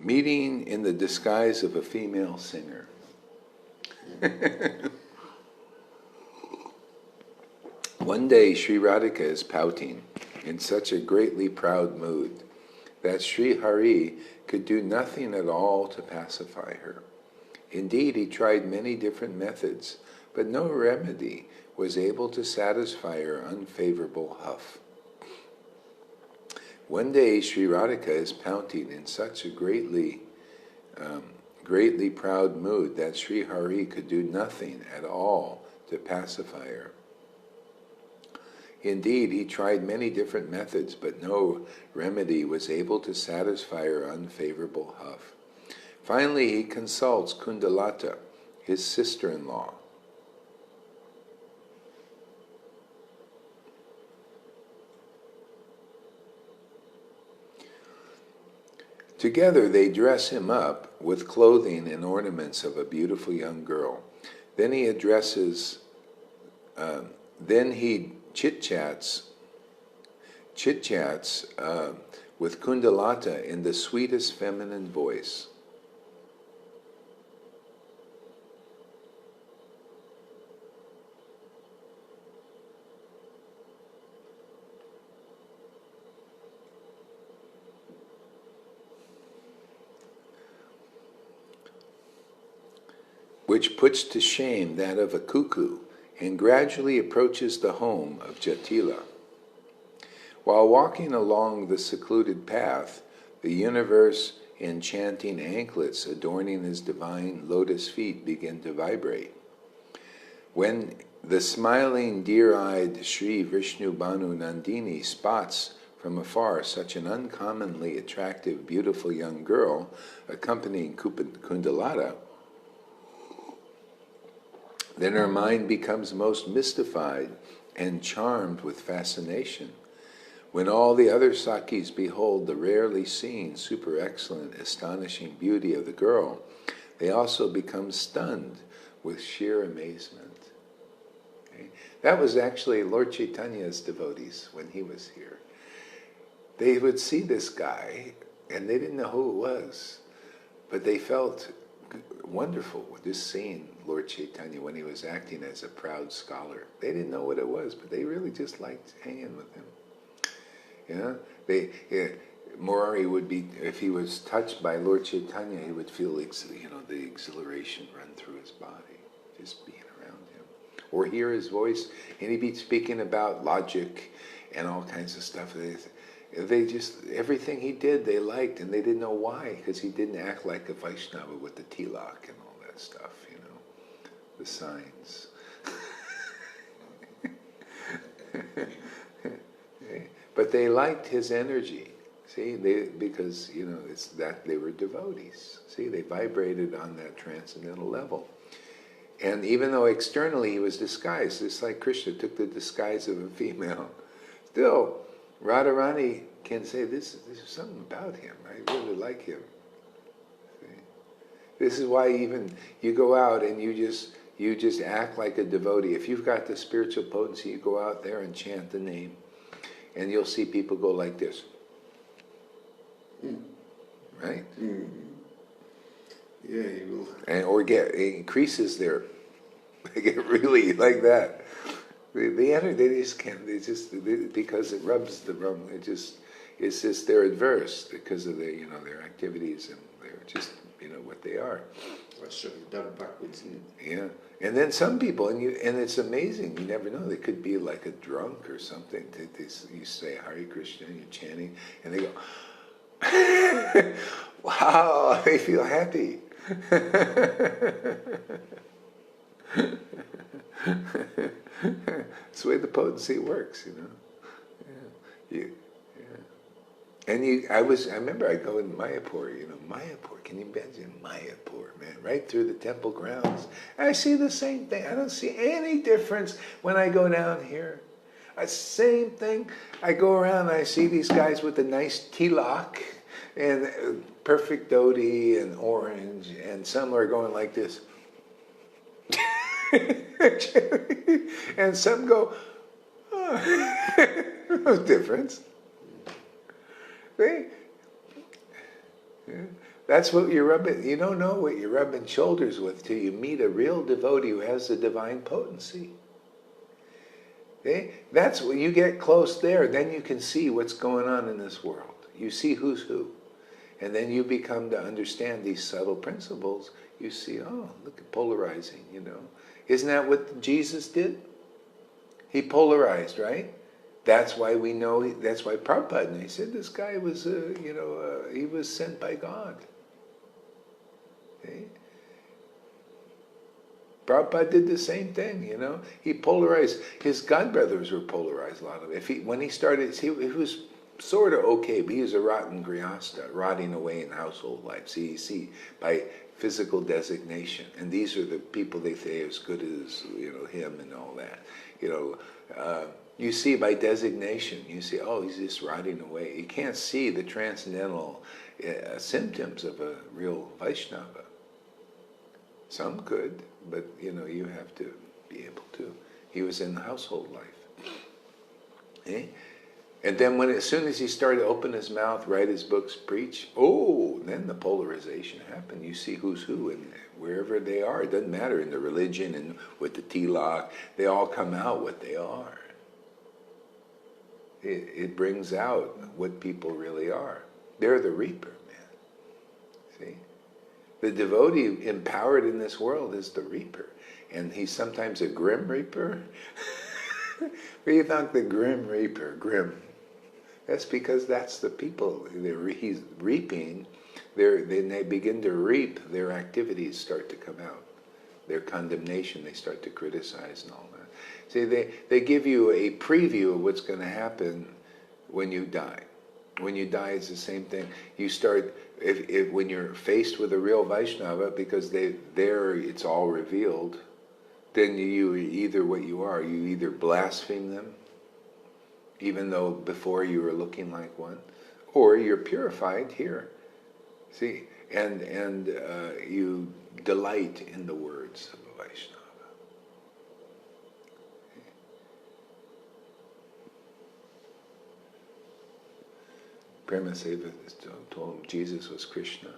Meeting in the disguise of a female singer. One day Sri Radhika is pouting in such a greatly proud mood that Sri Hari could do nothing at all to pacify her. Indeed, he tried many different methods, but no remedy was able to satisfy her unfavorable huff. One day Sri Radhika is pouting in such a greatly proud mood that Sri Hari could do nothing at all to pacify her. Indeed, he tried many different methods, but no remedy was able to satisfy her unfavorable huff. Finally, he consults Kundalata, his sister-in-law. Together they dress him up with clothing and ornaments of a beautiful young girl. Then he chit-chats with Kundalata in the sweetest feminine voice. Which puts to shame that of a cuckoo and gradually approaches the home of Jatila. While walking along the secluded path, the universe enchanting anklets adorning his divine lotus feet begin to vibrate. When the smiling, deer-eyed Sri Vishnu Bhanu Nandini spots from afar such an uncommonly attractive, beautiful young girl accompanying Kundalata, then her mind becomes most mystified and charmed with fascination. When all the other Sakis behold the rarely seen, super excellent, astonishing beauty of the girl, they also become stunned with sheer amazement. Okay? That was actually Lord Chaitanya's devotees when he was here. They would see this guy, and they didn't know who it was, but they felt wonderful with this scene, Lord Chaitanya, when he was acting as a proud scholar. They didn't know what it was, but they really just liked hanging with him. Murari would be, if he was touched by Lord Chaitanya, he would feel, the exhilaration run through his body, just being around him. Or hear his voice, and he'd be speaking about logic and all kinds of stuff. They just, everything he did, they liked, and they didn't know why, because he didn't act like a Vaishnava with the tilak and all that stuff, the signs. But they liked his energy, see, because, it's that they were devotees. See, they vibrated on that transcendental level. And even though externally he was disguised, just like Krishna took the disguise of a female, still, Radharani can say, this is something about him. I really like him. See? This is why even you go out and you just act like a devotee. If you've got the spiritual potency, you go out there and chant the name, and you'll see people go like this. Right? Yeah, you will. Or it increases they get really like that. The energy, they just can't, because it rubs the wrong, it's just they're adverse because of their activities, and they're just, what they are. So you've done backwards. Yeah. And then some people, and it's amazing, you never know, they could be like a drunk or something. You say Hare Krishna, you're chanting, and they go, wow, they feel happy. That's the way the potency works, Yeah. And I remember I go in Mayapur, Mayapur, can you imagine Mayapur, man, right through the temple grounds. And I see the same thing. I don't see any difference when I go down here. Same thing. I go around and I see these guys with a nice tilak and perfect dhoti and orange, and some are going like this. And some go, no difference. That's what you're rubbing. You don't know what you're rubbing shoulders with till you meet a real devotee who has the divine potency. Okay? That's when you get close there, then you can see what's going on in this world. You see who's who. And then you become to understand these subtle principles. You see, oh, look at polarizing, you know. Isn't that what Jesus did? He polarized, right? That's why we know, that's why Prabhupada, he said this guy was, he was sent by God. Okay? Prabhupada did the same thing, you know. He polarized. His godbrothers were polarized, a lot of it. When he started, he was sort of okay, but he was a rotten grihasta, rotting away in household life. See, by physical designation. And these are the people they say as good as, him and all that. You see by designation, you see, oh, he's just rotting away. You can't see the transcendental symptoms of a real Vaishnava. Some could, but you have to be able to. He was in the household life. Eh? And then as soon as he started to open his mouth, write his books, preach, then the polarization happened. You see who's who, and wherever they are, it doesn't matter in the religion and with the tilak, they all come out what they are. It brings out what people really are. They're the reaper, man. See? The devotee empowered in this world is the reaper. And he's sometimes a grim reaper. What do you think the grim reaper, grim? That's because that's the people he's reaping. Then they begin to reap, their activities start to come out. Their condemnation, they start to criticize and all that. See, they give you a preview of what's going to happen when you die. When you die, it's the same thing. You start, when you're faced with a real Vaishnava, because it's all revealed, then you either what you are, you either blaspheme them, even though before you were looking like one, or you're purified here. See, and you delight in the words of a Vaishnava. Premaseva told him Jesus was Krishna.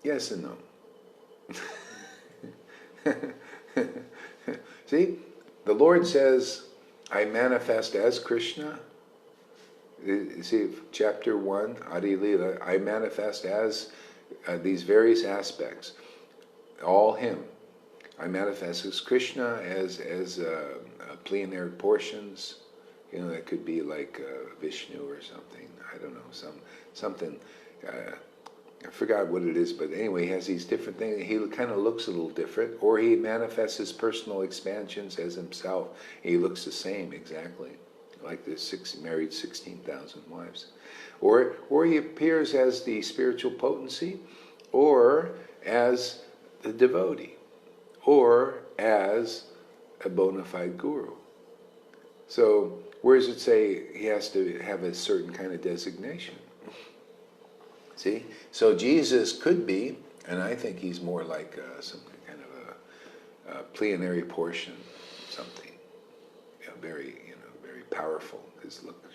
Yes and no. See, the Lord says, I manifest as Krishna. You see, chapter 1, Adi Lila, I manifest as these various aspects, all Him. I manifest as Krishna, as plenary portions. That could be like Vishnu or something. I don't know, something. I forgot what it is, but anyway, he has these different things. He kind of looks a little different, or he manifests his personal expansions as himself. He looks the same exactly, like the married 16,000 wives. Or he appears as the spiritual potency, or as the devotee, or as a bona fide guru. So where does it say he has to have a certain kind of designation? See? So Jesus could be, and I think he's more like some kind of a plenary portion, something. Very powerful. Because look,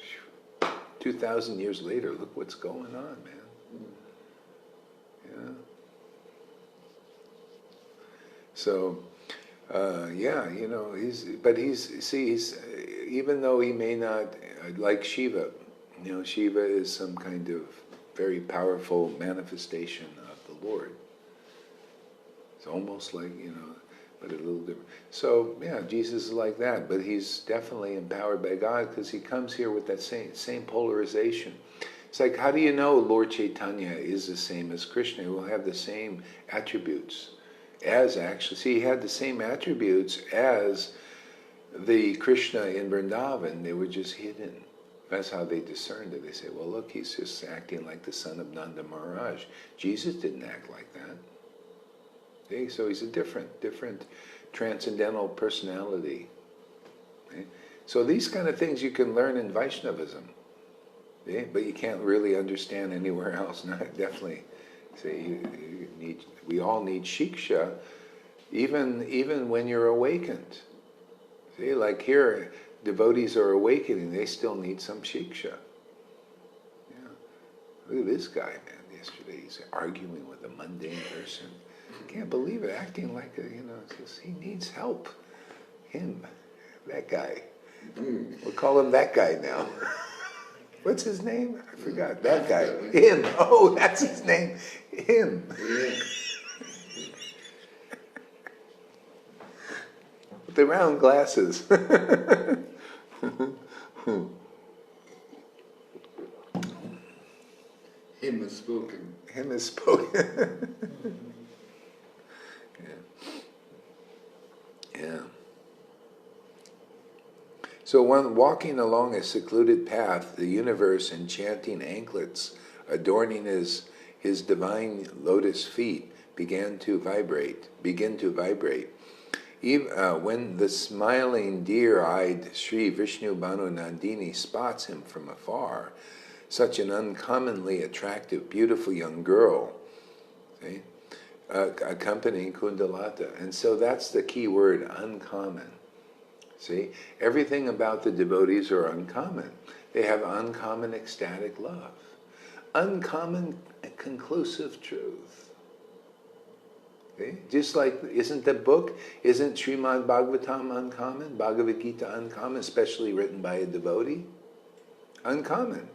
2,000 years later, look what's going on, man. Yeah. So, he's even though he may not, like Shiva, Shiva is some kind of very powerful manifestation of the Lord. It's almost like, but a little different. So, yeah, Jesus is like that, but he's definitely empowered by God because he comes here with that same polarization. It's like, how do you know Lord Chaitanya is the same as Krishna? He will have the same attributes as actually. See, he had the same attributes as the Krishna in Vrindavan. They were just hidden. That's how they discerned it. They say, well, look, he's just acting like the son of Nanda Maharaj. Jesus didn't act like that. Okay? So he's a different transcendental personality. Okay? So these kind of things you can learn in Vaishnavism. Okay? But you can't really understand anywhere else. Not definitely. See, we all need shiksha, even when you're awakened. See, like here, devotees are awakening, they still need some shiksha. Look at this guy, man. Yesterday he's arguing with a mundane person. Can't believe it, acting like a, he needs help. Him, that guy. We'll call him that guy now. What's his name? I forgot. That guy. Him. Oh, that's his name. Him. Yeah. With the round glasses. Him has spoken. Him has spoken. Yeah. So one walking along a secluded path, the universe enchanting anklets adorning his divine lotus feet begin to vibrate. Even, when the smiling deer-eyed Sri Vishnu Bhanu Nandini spots him from afar, such an uncommonly attractive, beautiful young girl, see, accompanying Kundalata. And so that's the key word, uncommon. See, everything about the devotees are uncommon. They have uncommon ecstatic love, uncommon conclusive truth. See? Just like, isn't Srimad Bhagavatam uncommon, Bhagavad-Gita uncommon, especially written by a devotee? Uncommon.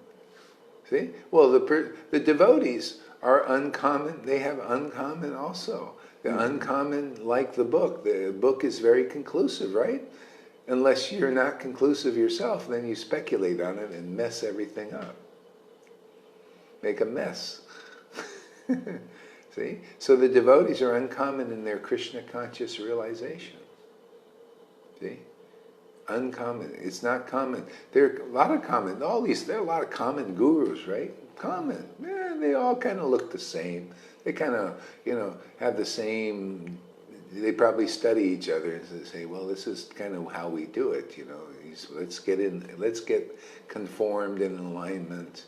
See? Well, the devotees are uncommon. They have uncommon also. The uncommon, like the book. The book is very conclusive, right? Unless you're not conclusive yourself, then you speculate on it and mess everything up. Make a mess. See? So the devotees are uncommon in their Krishna conscious realization. See? Uncommon. It's not common. There are a lot of common, there are a lot of common gurus, right? Common. Yeah, they all kind of look the same. They kind of, have the same, they probably study each other and say, well, this is kind of how we do it, let's get conformed in alignment.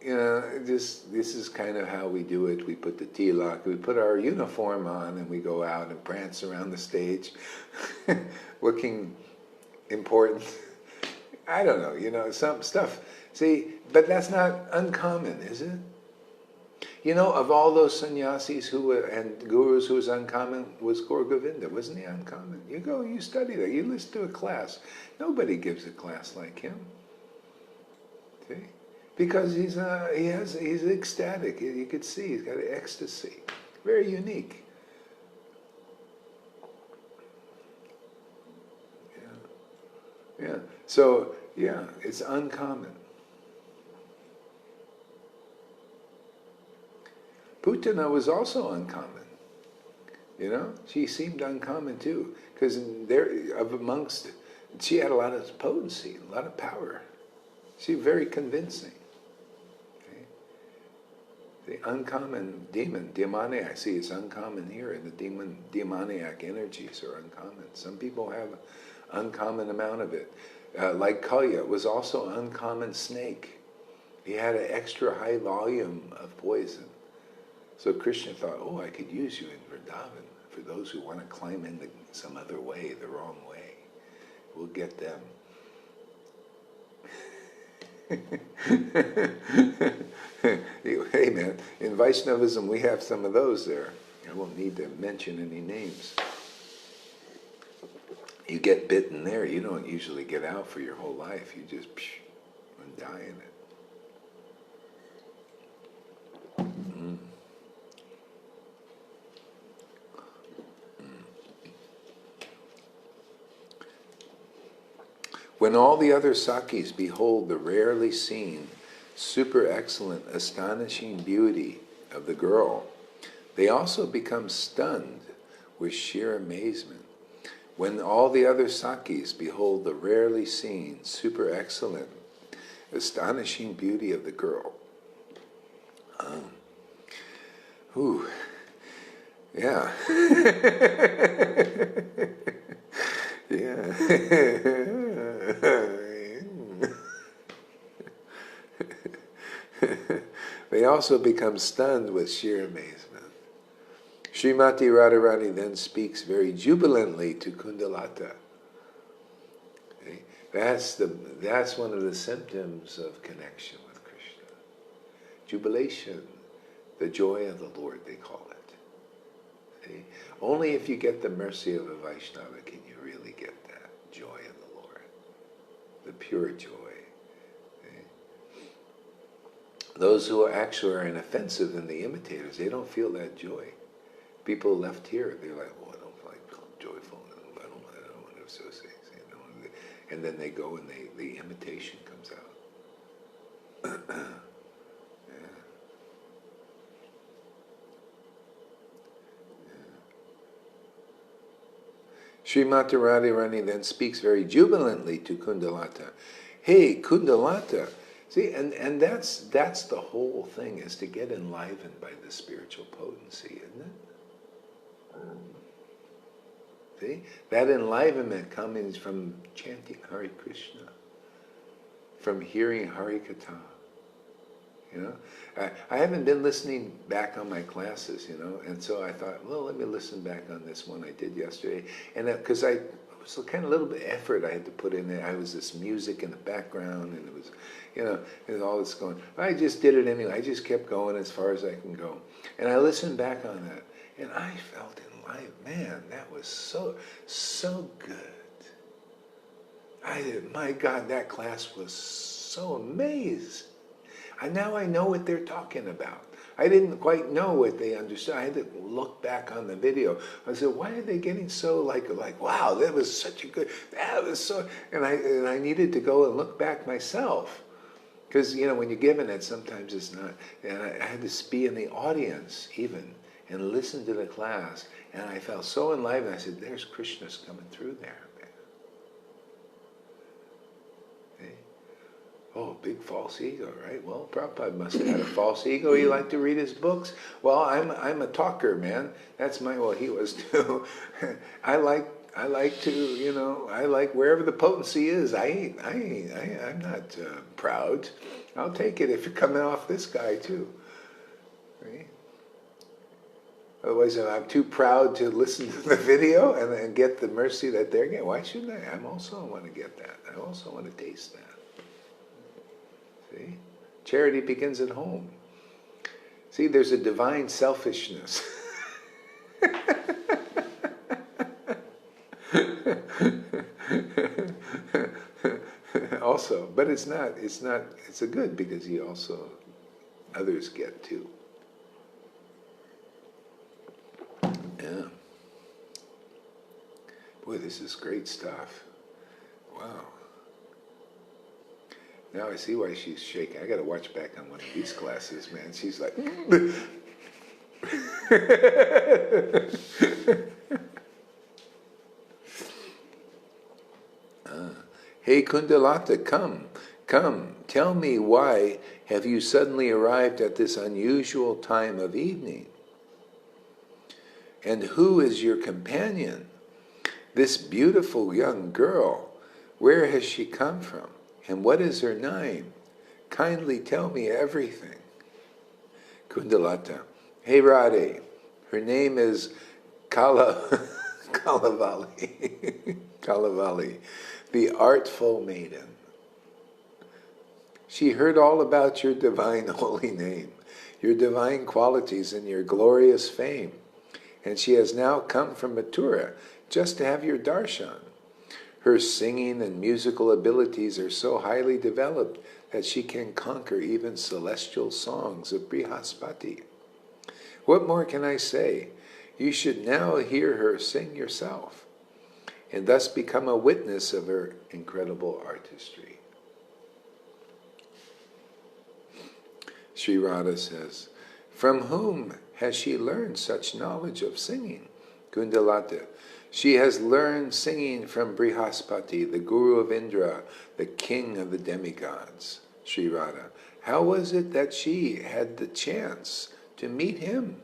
This is kind of how we do it. We put the tilak, we put our uniform on, and we go out and prance around the stage, looking important. I don't know, some stuff. See, but that's not uncommon, is it? Of all those sannyasis and gurus who was uncommon was Gaur Govinda. Wasn't he uncommon? You study that. You listen to a class. Nobody gives a class like him. See? Because he's ecstatic. You could see he's got ecstasy. Very unique. Yeah. So, it's uncommon. Putana was also uncommon. She seemed uncommon too, because she had a lot of potency, a lot of power. She was very convincing. Okay? The uncommon demoniac, see, it's uncommon here, and the demoniac energies are uncommon. Some people have an uncommon amount of it. Like Kalya was also an uncommon snake. He had an extra high volume of poison. So Krishna thought, I could use you in Vrindavan for those who want to climb in some other way, the wrong way. We'll get them. Hey man, in Vaishnavism we have some of those there. I won't need to mention any names. You get bitten there, you don't usually get out for your whole life. You just and die in it. When all the other Sakis behold the rarely seen, super excellent, astonishing beauty of the girl, they also become stunned with sheer amazement. When all the other Sakis behold the rarely seen, super excellent, astonishing beauty of the girl. Yeah. Yeah. They also become stunned with sheer amazement. Srimati Radharani then speaks very jubilantly to Kundalata. Okay? That's one of the symptoms of connection with Krishna. jubilation, the joy of the Lord, they call it. See? Only if you get the mercy of a Vaishnava can you really get that joy of the Lord, the pure joy. Those who actually are inoffensive and the imitators, they don't feel that joy. People left here, they're like, oh, I don't like joyful, I don't want to associate. And then they go and the imitation comes out. Yeah. Srimati Radharani then speaks very jubilantly to Kundalata. Hey, Kundalata. See, and that's the whole thing, is to get enlivened by the spiritual potency, isn't it? See? That enlivenment comes from chanting Hare Krishna, from hearing Hari Katha. You know, I haven't been listening back on my classes, you know, and so I thought, well, let me listen back on this one I did yesterday, and because I was kind of a little bit of effort I had to put in there. I was this music in the background, and it was, you know, and all this going. I just did it anyway. I just kept going as far as I can go, and I listened back on that, and I felt enlightened. Man, that was so good. My God, that class was so amazing. Now I know what they're talking about. I didn't quite know what they understood. I had to look back on the video. I said, why are they getting so like wow, that was such a good, that was so, and I needed to go and look back myself. Because, you know, when you're given it, sometimes it's not. And I had to be in the audience even and listen to the class. And I felt so enlivened. I said, there's Krishna's coming through there, man. Okay? Oh, big false ego, right? Well, Prabhupada must have had a false ego. He liked to read his books. Well, I'm a talker, man. That's well, he was too. I like to, you know, I like wherever the potency is. I'm not proud. I'll take it if you're coming off this guy too. Right? Otherwise, if I'm too proud to listen to the video and get the mercy that they're getting, why shouldn't I? I also want to get that. I also want to taste that. See? Charity begins at home. See, there's a divine selfishness. Also, but it's a good, because you also, others get too. Yeah. Boy, this is great stuff. Wow. Now I see why she's shaking. I got to watch back on one of these classes, man. She's like, hey Kundalata, come, tell me, why have you suddenly arrived at this unusual time of evening? And who is your companion? This beautiful young girl, where has she come from? And what is her name? Kindly tell me everything. Kundalata, hey Radhe, her name is Kalavali, the artful maiden. She heard all about your divine holy name, your divine qualities, and your glorious fame. And she has now come from Mathura just to have your darshan. Her singing and musical abilities are so highly developed that she can conquer even celestial songs of Brihaspati. What more can I say? You should now hear her sing yourself, and thus become a witness of her incredible artistry. Sri Radha says, from whom has she learned such knowledge of singing? Kundalata, she has learned singing from Brihaspati, the guru of Indra, the king of the demigods. Sri Radha, how was it that she had the chance to meet him?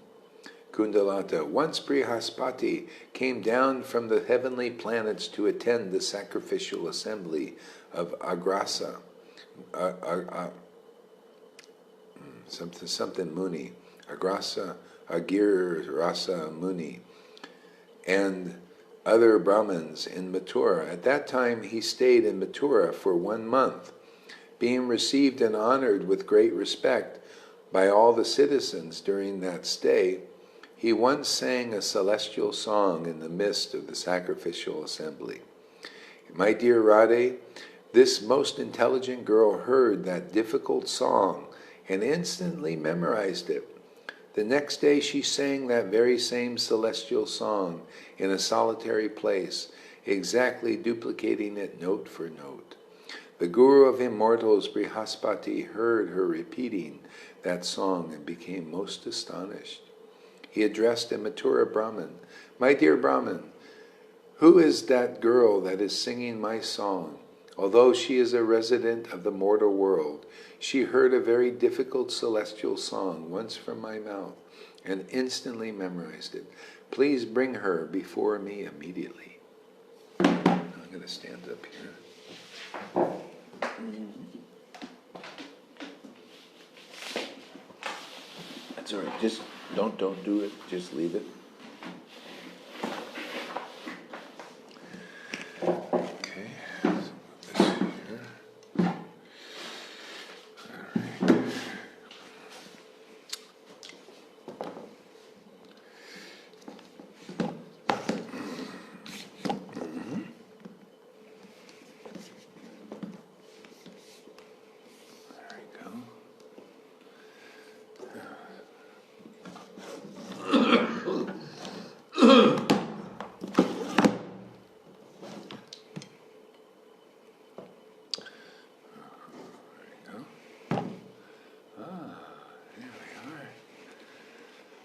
Kundalata, once Brihaspati came down from the heavenly planets to attend the sacrificial assembly of Agrasa, something Muni, Agrasa, Agirasa Muni, and other Brahmins in Mathura. At that time he stayed in Mathura for 1 month. Being received and honored with great respect, by all the citizens during that stay, he once sang a celestial song in the midst of the sacrificial assembly. My dear Radhe, this most intelligent girl heard that difficult song and instantly memorized it. The next day she sang that very same celestial song in a solitary place, exactly duplicating it note for note. The Guru of Immortals, Brihaspati, heard her repeating that song and became most astonished. He addressed a Mathura Brahmin, "My dear Brahmin, who is that girl that is singing my song? Although she is a resident of the mortal world, she heard a very difficult celestial song once from my mouth and instantly memorized it. Please bring her before me immediately." I'm going to stand up here. That's all right. Just don't do it. Just leave it. Okay. So put this here.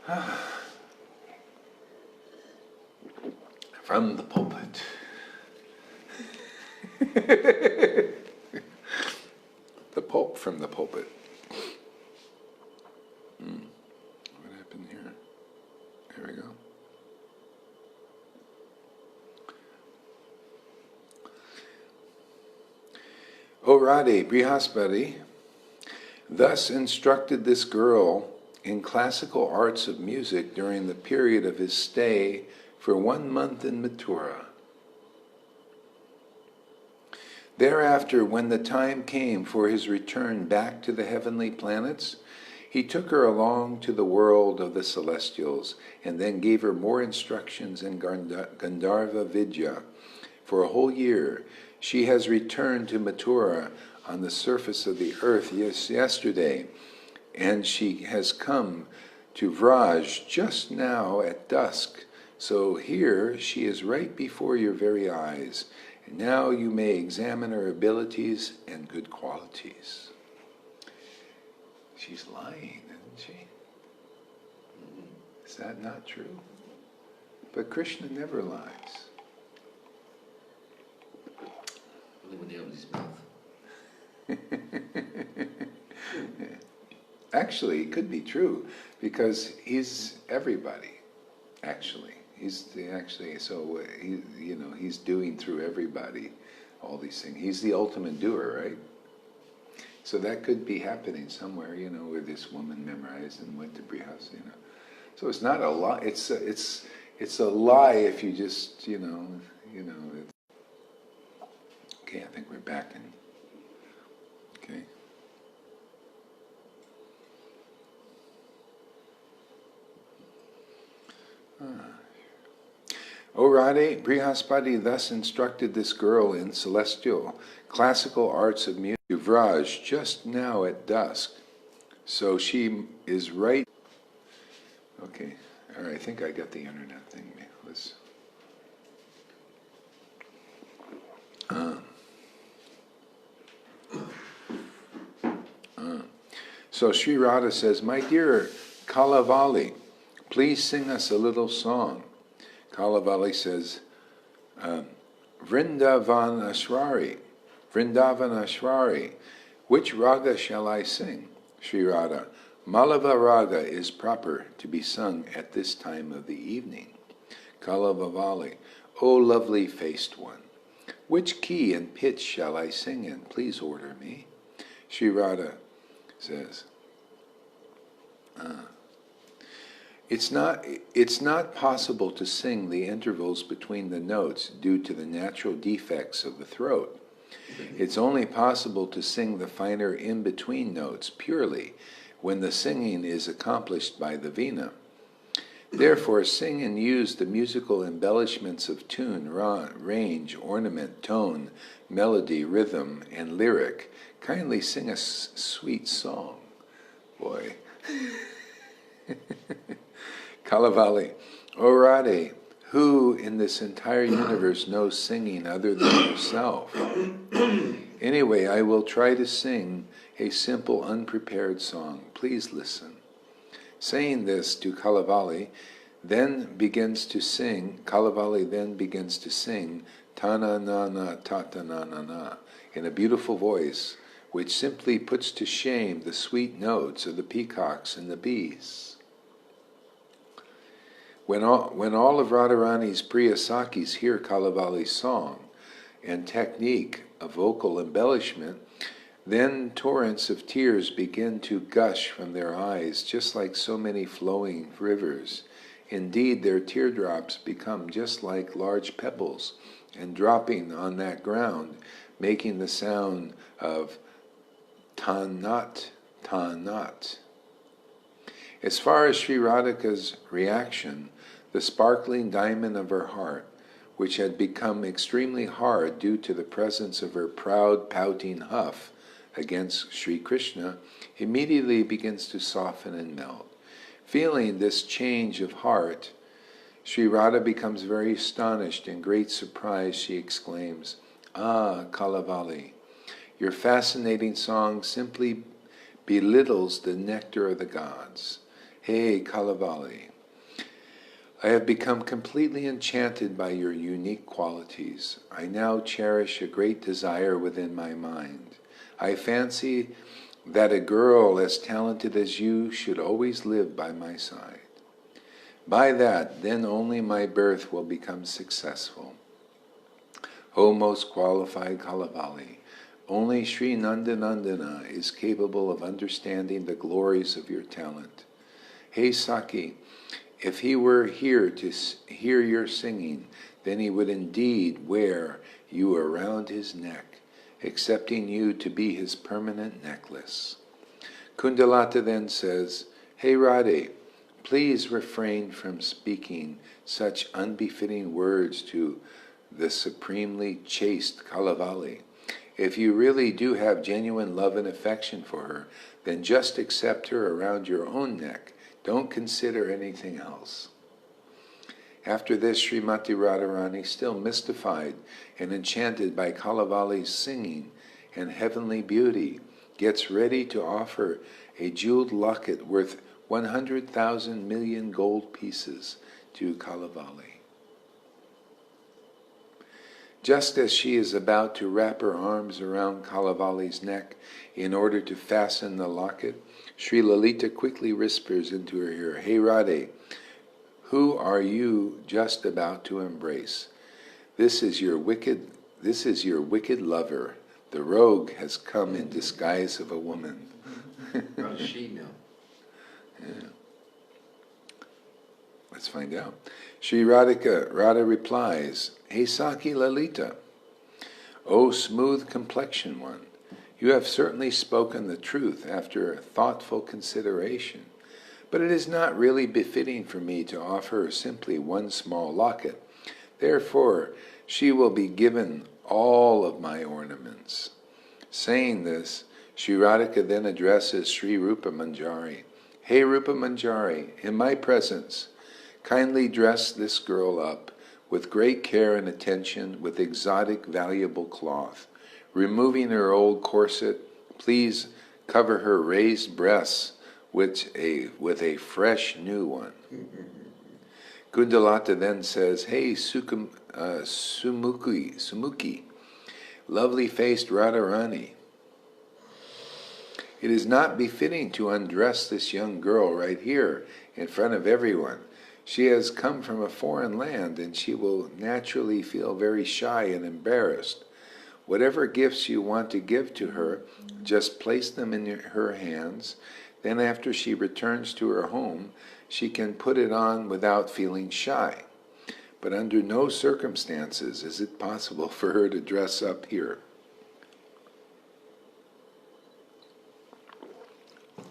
All right. From the pulpit. The Pope from the pulpit. What happened here? Here we go. O Radhe, Brihaspati thus instructed this girl in classical arts of music during the period of his stay for 1 month in Mathura. Thereafter, when the time came for his return back to the heavenly planets, he took her along to the world of the celestials and then gave her more instructions in Gandharva Vidya. For a whole year, she has returned to Mathura on the surface of the earth yesterday, and she has come to Vraj just now at dusk. So here she is right before your very eyes. And now you may examine her abilities and good qualities. She's lying, isn't she? Is that not true? But Krishna never lies. Only when he opens his mouth. Actually, it could be true because he's everybody. Actually, he's doing through everybody all these things. He's the ultimate doer, right? So that could be happening somewhere, where this woman memorized and went to Brihas, So it's not a lie. It's a lie if you just, It's... Okay, I think we're back in. Okay. O Radhe, Brihaspati thus instructed this girl in celestial, classical arts of music to Vraj just now at dusk. So she is right. Okay, all right, I think I got the internet thing. Let's... So Sri Radha says, "My dear Kalavali, please sing us a little song." Kalavali says, Vrindavanashwari, which raga shall I sing? Sri Radha, Malava raga is proper to be sung at this time of the evening. Kalavali, O lovely faced one, which key and pitch shall I sing in? Please order me. Sri Radha says, It's not possible to sing the intervals between the notes due to the natural defects of the throat. It's only possible to sing the finer in-between notes purely when the singing is accomplished by the vina. Therefore, sing and use the musical embellishments of tune, range, ornament, tone, melody, rhythm, and lyric. Kindly sing a sweet song. Boy. Kalavali. O Radhe, who in this entire universe knows singing other than yourself? Anyway, I will try to sing a simple, unprepared song. Please listen. Saying this to Kalavali, then begins to sing, Tana na na tata na na na, in a beautiful voice, which simply puts to shame the sweet notes of the peacocks and the bees. When all of Radharani's Priya Sakis hear Kalavali's song and technique of vocal embellishment, then torrents of tears begin to gush from their eyes, just like so many flowing rivers. Indeed, their teardrops become just like large pebbles, and dropping on that ground, making the sound of tanat, tanat. As far as Sri Radhika's reaction, the sparkling diamond of her heart, which had become extremely hard due to the presence of her proud, pouting huff against Sri Krishna, immediately begins to soften and melt. Feeling this change of heart, Sri Radha becomes very astonished. In great surprise, she exclaims, "Ah, Kalavali, your fascinating song simply belittles the nectar of the gods. Hey, Kalavali, I have become completely enchanted by your unique qualities. I now cherish a great desire within my mind. I fancy that a girl as talented as you should always live by my side. By that, then only my birth will become successful. O most qualified Kalavali, only Sri Nandanandana is capable of understanding the glories of your talent. Hey Saki, if he were here to hear your singing, then he would indeed wear you around his neck, accepting you to be his permanent necklace." Kundalata then says, "Hey Radhe, please refrain from speaking such unbefitting words to the supremely chaste Kalavali. If you really do have genuine love and affection for her, then just accept her around your own neck. Don't consider anything else." After this, Srimati Radharani, still mystified and enchanted by Kalavali's singing and heavenly beauty, gets ready to offer a jeweled locket worth 100,000 million gold pieces to Kalavali. Just as she is about to wrap her arms around Kalavali's neck in order to fasten the locket, Sri Lalita quickly whispers into her ear, "Hey Radhe, who are you just about to embrace? This is your wicked lover. The rogue has come in disguise of a woman." How does she know? Yeah. Let's find out. Sri Radha replies, "Hey Saki Lalita, O smooth complexioned one, you have certainly spoken the truth after thoughtful consideration, but it is not really befitting for me to offer simply one small locket. Therefore, she will be given all of my ornaments." Saying this, Sri Radhika then addresses Sri Rupa Manjari. "Hey Rupa Manjari, in my presence, kindly dress this girl up with great care and attention with exotic, valuable cloth. Removing her old corset, please cover her raised breasts with a fresh new one." Kundalata then says, "Hey Sumuki, lovely-faced Radharani, it is not befitting to undress this young girl right here in front of everyone. She has come from a foreign land and she will naturally feel very shy and embarrassed. Whatever gifts you want to give to her, just place them in her hands. Then after she returns to her home, she can put it on without feeling shy. But under no circumstances is it possible for her to dress up here."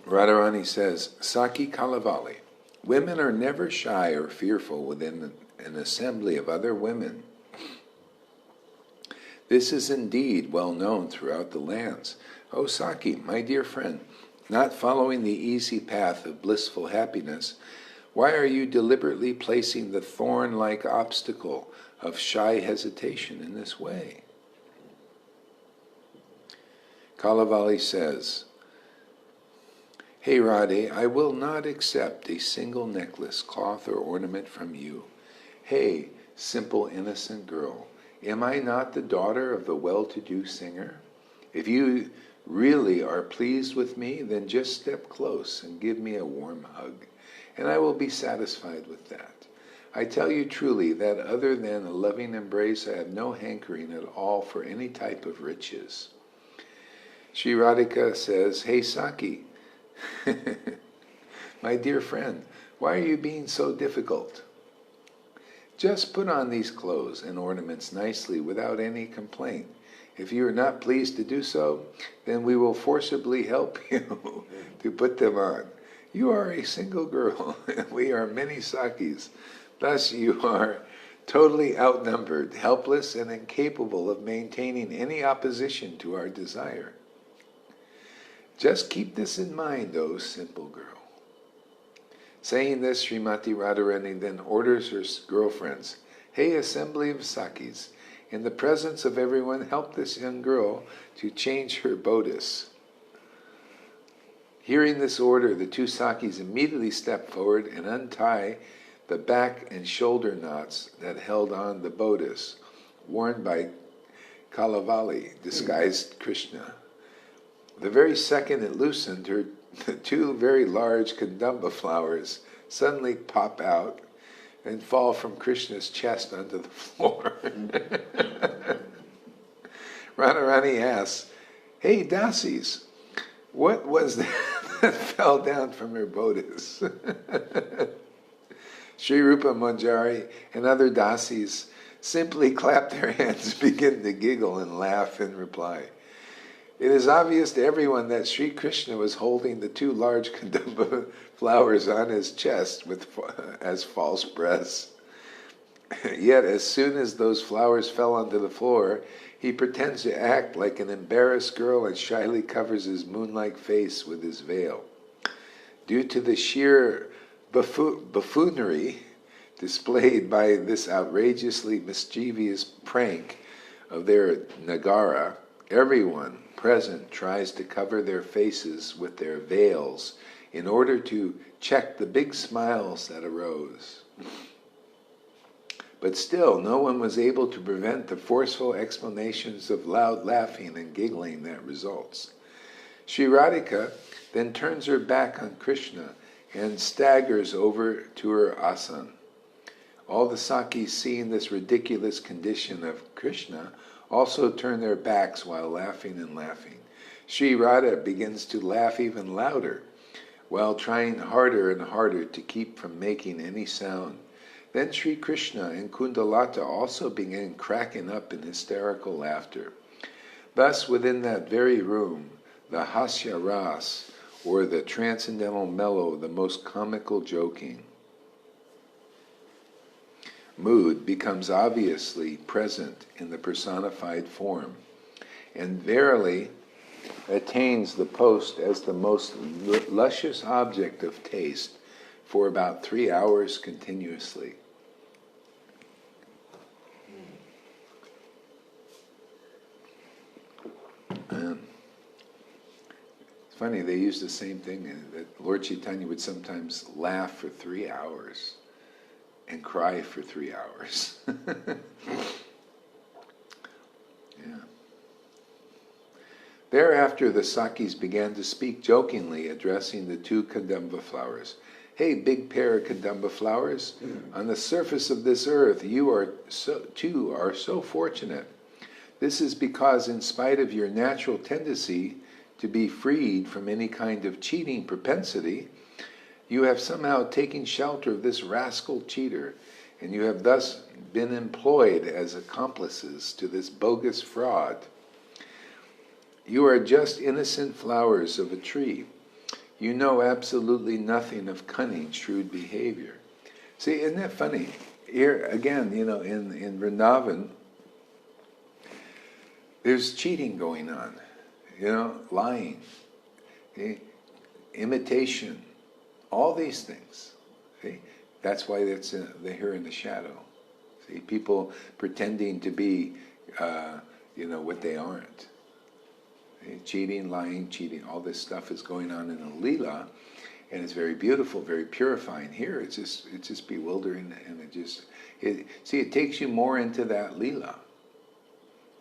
Radharani says, Saki Kalavali, women are never shy or fearful within an assembly of other women. This is indeed well known throughout the lands. O Saki, my dear friend, not following the easy path of blissful happiness, why are you deliberately placing the thorn-like obstacle of shy hesitation in this way? Kalavali says, Hey Radhe, I will not accept a single necklace, cloth, or ornament from you. Hey, simple innocent girl, am I not the daughter of the well-to-do singer? If you really are pleased with me, then just step close and give me a warm hug, and I will be satisfied with that. I tell you truly that other than a loving embrace, I have no hankering at all for any type of riches. Sri Radhika says, Hey Saki, my dear friend, why are you being so difficult? Just put on these clothes and ornaments nicely without any complaint. If you are not pleased to do so, then we will forcibly help you to put them on. You are a single girl, and we are many Sakis. Thus you are totally outnumbered, helpless, and incapable of maintaining any opposition to our desire. Just keep this in mind, O simple girl. Saying this, Srimati Radharani then orders her girlfriends, Hey, assembly of Sakis, in the presence of everyone, help this young girl to change her bodice. Hearing this order, the two Sakis immediately step forward and untie the back and shoulder knots that held on the bodice, worn by Kalavali, disguised Krishna. The very second it loosened, the two very large Kadamba flowers suddenly pop out and fall from Krishna's chest onto the floor. Radharani asks, Hey Dasis, what was that fell down from her bodice? Sri Rupa Manjari and other Dasis simply clap their hands, begin to giggle and laugh in reply. It is obvious to everyone that Sri Krishna was holding the two large Kadamba flowers on his chest as false breasts. Yet as soon as those flowers fell onto the floor, he pretends to act like an embarrassed girl and shyly covers his moon-like face with his veil. Due to the sheer buffoonery displayed by this outrageously mischievous prank of their Nagara, everyone present tries to cover their faces with their veils in order to check the big smiles that arose. But still, no one was able to prevent the forceful explanations of loud laughing and giggling that results. Sri Radhika then turns her back on Krishna and staggers over to her asana. All the Sakis, seeing this ridiculous condition of Krishna, also turn their backs while laughing and laughing. Sri Radha begins to laugh even louder, while trying harder and harder to keep from making any sound. Then Sri Krishna and Kundalata also began cracking up in hysterical laughter. Thus, within that very room, the hasya ras, or the transcendental mellow, the most comical joking mood, becomes obviously present in the personified form, and verily attains the post as the most luscious object of taste for about 3 hours continuously. It's funny, they use the same thing, that Lord Chaitanya would sometimes laugh for 3 hours and cry for 3 hours. Yeah. Thereafter, the Sakis began to speak jokingly, addressing the two Kadamba flowers. Hey, big pair of Kadamba flowers, on the surface of this earth, you are so fortunate. This is because, in spite of your natural tendency to be freed from any kind of cheating propensity, you have somehow taken shelter of this rascal cheater, and you have thus been employed as accomplices to this bogus fraud. You are just innocent flowers of a tree. you know absolutely nothing of cunning, shrewd behavior. See, isn't that funny? Here, again, in Vrindavan, there's cheating going on, lying, imitation, all these things. See? That's why they're here in the shadow. See, people pretending to be, what they aren't. See? Cheating, lying, cheating, all this stuff is going on in a lila, and it's very beautiful, very purifying. Here, it's just bewildering, and it takes you more into that lila.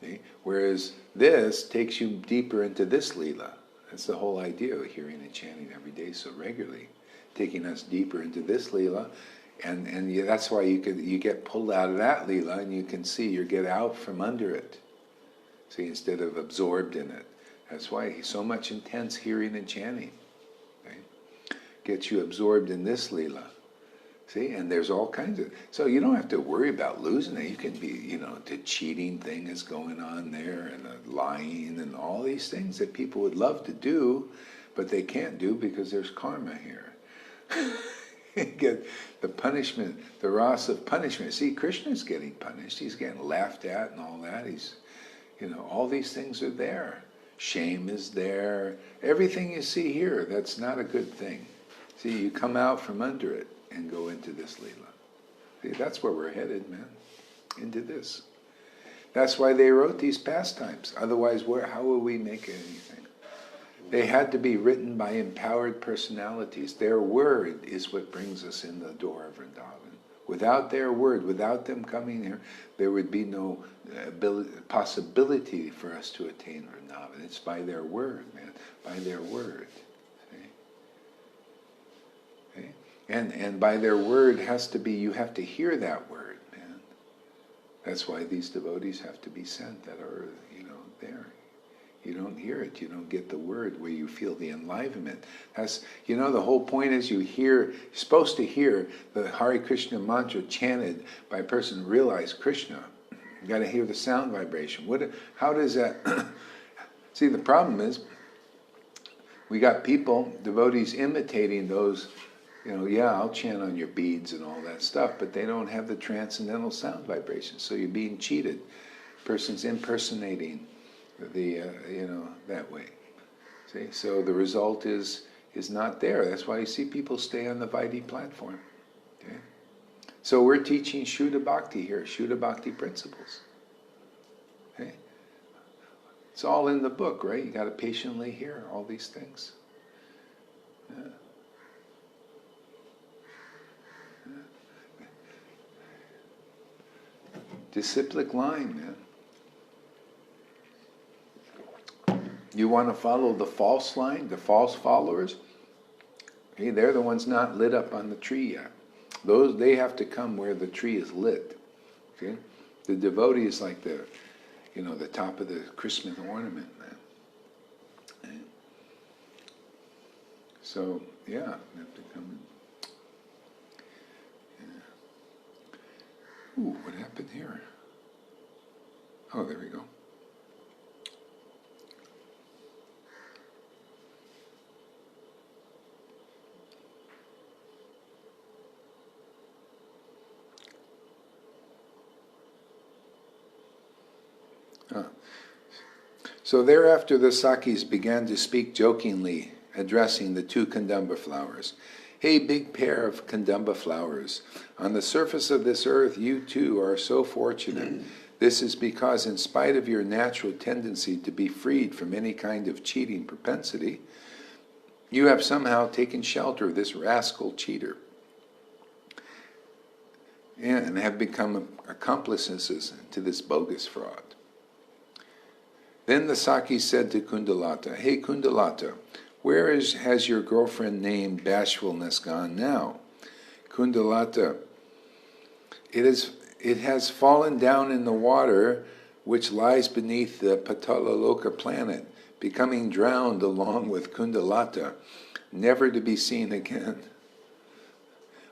See? Whereas this takes you deeper into this lila. That's the whole idea of hearing and chanting every day so regularly, taking us deeper into this lila, and that's why you get pulled out of that lila, and you can see you get out from under it. See, instead of absorbed in it. That's why so much intense hearing and chanting. Okay? Gets you absorbed in this lila. See, and there's all kinds of... So you don't have to worry about losing it. You can be, the cheating thing is going on there, and the lying, and all these things that people would love to do, but they can't do because there's karma here. Get the punishment, the rasa of punishment. See, Krishna's getting punished. He's getting laughed at and all that. He's, all these things are there. Shame is there. Everything you see here, that's not a good thing. See, you come out from under it and go into this lila. See, that's where we're headed, man. Into this. That's why they wrote these pastimes. Otherwise, how will we make anything? They had to be written by empowered personalities. Their word is what brings us in the door of Vrindavan. Without their word, without them coming here, there would be no possibility for us to attain Vrindavan. It's by their word, man. By their word. See? Okay? And by their word has to be, you have to hear that word, man. That's why these devotees have to be sent that are, there. You don't hear it, you don't get the word where you feel the enlivenment. That's, the whole point is you're supposed to hear the Hare Krishna mantra chanted by a person who realizes Krishna. You got to hear the sound vibration. How does that... See, the problem is, we got people, devotees, imitating those, I'll chant on your beads and all that stuff, but they don't have the transcendental sound vibration, so you're being cheated. Person's impersonating that way. See, so the result is not there. That's why you see people stay on the Vaidhi platform. Okay? So we're teaching Shuddha Bhakti here, Shuddha Bhakti principles. Okay? It's all in the book, right? You got to patiently hear all these things. Yeah. Disciplic line, man. You want to follow the false line, the false followers? Okay, they're the ones not lit up on the tree yet. They have to come where the tree is lit. Okay? The devotee is like the top of the Christmas ornament, man. Okay? So, yeah, they have to come. Yeah. Ooh, what happened here? Oh, there we go. So thereafter the Sakis began to speak jokingly, addressing the two Kandamba flowers. Hey, big pair of Kandamba flowers, on the surface of this earth you too are so fortunate. This is because in spite of your natural tendency to be freed from any kind of cheating propensity, you have somehow taken shelter of this rascal cheater and have become accomplices to this bogus fraud. Then the Saki said to Kundalata, Hey Kundalata, where has your girlfriend named Bashfulness gone now? Kundalata, it has fallen down in the water which lies beneath the Patalaloka planet, becoming drowned along with Kundalata, never to be seen again.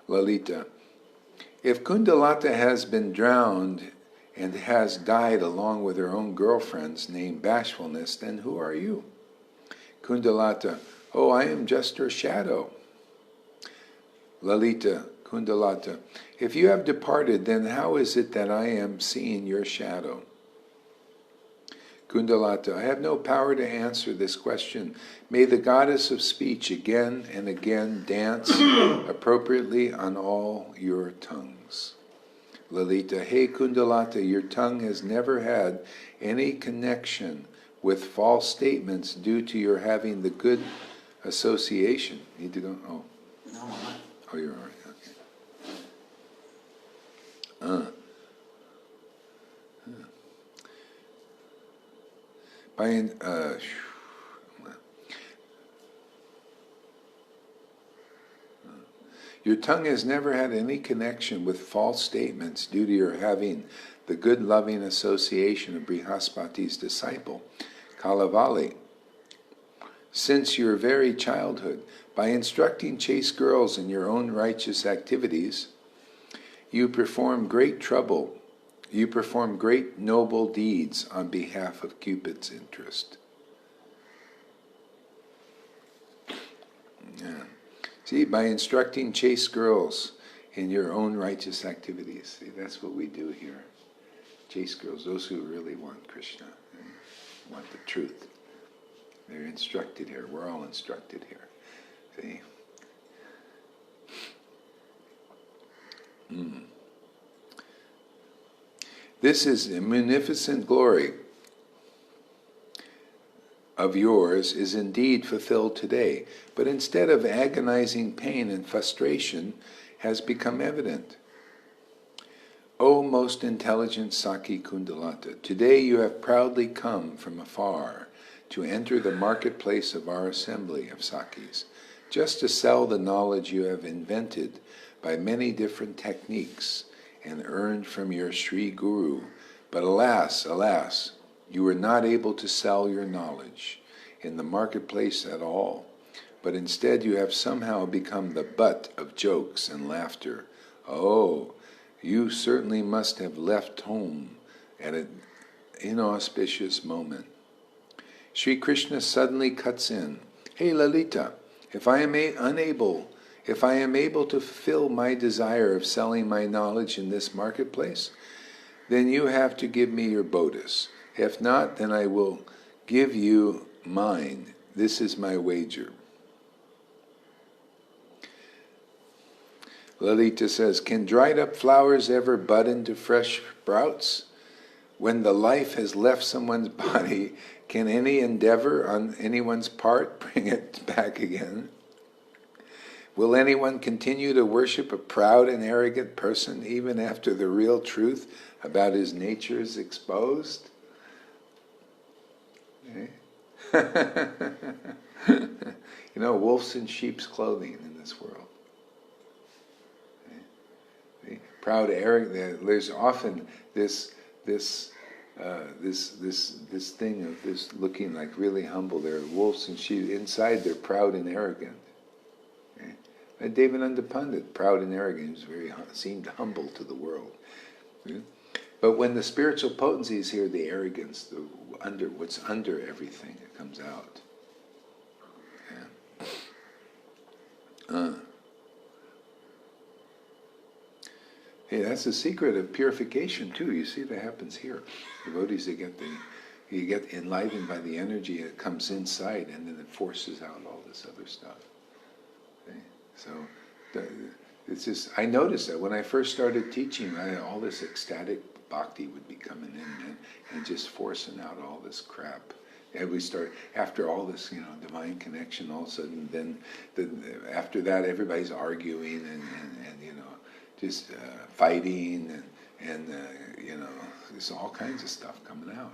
Lalita, if Kundalata has been drowned and has died along with her own girlfriends named Bashfulness, then who are you? Kundalata, Oh, I am just her shadow. Lalita, Kundalata, if you have departed, then how is it that I am seeing your shadow? Kundalata, I have no power to answer this question. May the goddess of speech again and again dance appropriately on all your tongues. Lalita, hey Kundalata, your tongue has never had any connection with false statements due to your having the good association. Need to go? Oh. No, I'm not. Oh, you're all right. Okay. Your tongue has never had any connection with false statements due to your having the good loving association of Brihaspati's disciple, Kalavali. Since your very childhood, by instructing chaste girls in your own righteous activities, you perform great noble deeds on behalf of Cupid's interest. Yeah. See, by instructing chaste girls in your own righteous activities. See, that's what we do here. Chaste girls, those who really want Krishna, want the truth. They're instructed here. We're all instructed here. See? This is a munificent glory of yours is indeed fulfilled today, but instead of agonizing pain and frustration, has become evident. O most intelligent Saki Kundalata, today you have proudly come from afar to enter the marketplace of our assembly of Sakis, just to sell the knowledge you have invented by many different techniques and earned from your Sri Guru. But alas, alas, you were not able to sell your knowledge in the marketplace at all, but instead you have somehow become the butt of jokes and laughter. Oh, you certainly must have left home at an inauspicious moment. Sri Krishna suddenly cuts in. Hey Lalita, if I am able to fulfill my desire of selling my knowledge in this marketplace, then you have to give me your bodhis. If not, then I will give you mine. This is my wager. Lalita says, can dried up flowers ever bud into fresh sprouts? When the life has left someone's body, can any endeavor on anyone's part bring it back again? Will anyone continue to worship a proud and arrogant person even after the real truth about his nature is exposed? Wolves in sheep's clothing in this world. Proud, arrogant. There's often this thing of this looking like really humble. They're wolves and sheep. Inside, they're proud and arrogant. Okay? And Devananda Pandit, proud and arrogant, he seemed humble to the world. Okay? But when the spiritual potency is here, the arrogance, what's under everything, it comes out. Yeah. Hey, that's the secret of purification too. You see that happens here. Devotees, you get enlivened by the energy that comes inside, and then it forces out all this other stuff. Okay? So it's just, I noticed that when I first started teaching, all this ecstatic bhakti would be coming in and just forcing out all this crap. And we start, after all this, divine connection, all of a sudden, then after that, everybody's arguing and just fighting and there's all kinds of stuff coming out.